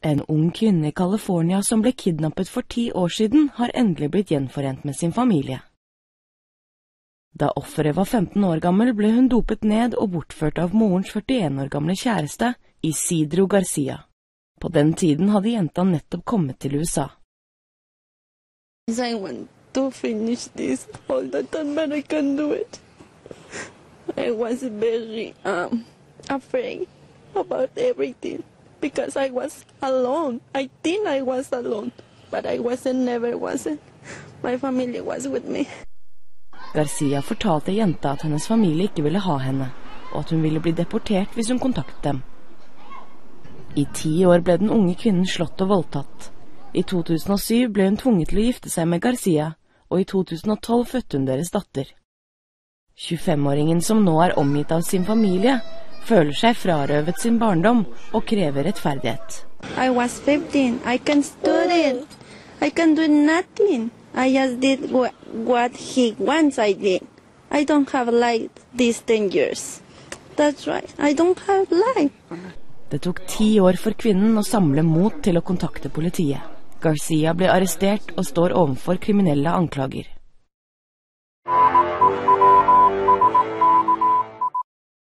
En ung kvinne i California som ble kidnappet for 10 år siden, har endelig blitt gjenforent med sin familie. Da offeret var 15 år gammel, ble hun dopet ned og bortført av morens 41 år gamle kjæreste, Isidro Garcia. På den tiden hadde jenta nettopp kommet til USA. I want to finish this all the time, but I can't do it. I was very afraid about everything because I was alone. I think I was alone, but I never wasn't. My family was with me. Garcia fortalte jenta at hennes familie ikke ville ha henne, og at hun ville bli deportert hvis hun kontaktet dem. I 10 år ble den unge kvinnen slått og voldtatt. I 2007 ble hun tvunget til å gifte seg med Garcia, og i 2012 fødte hun deres datter. 25-åringen som nå er omgitt av sin familie, føler seg frarøvet sin barndom og krever rettferdighet. I was 15. I can study. I can do nothing. I just did what he wants I did. I don't have like these 10 years. That's right. I don't have life. Det tok 10 år for kvinnen å samle mot til å kontakte politiet. Garcia ble arrestert og står overfor kriminelle anklager.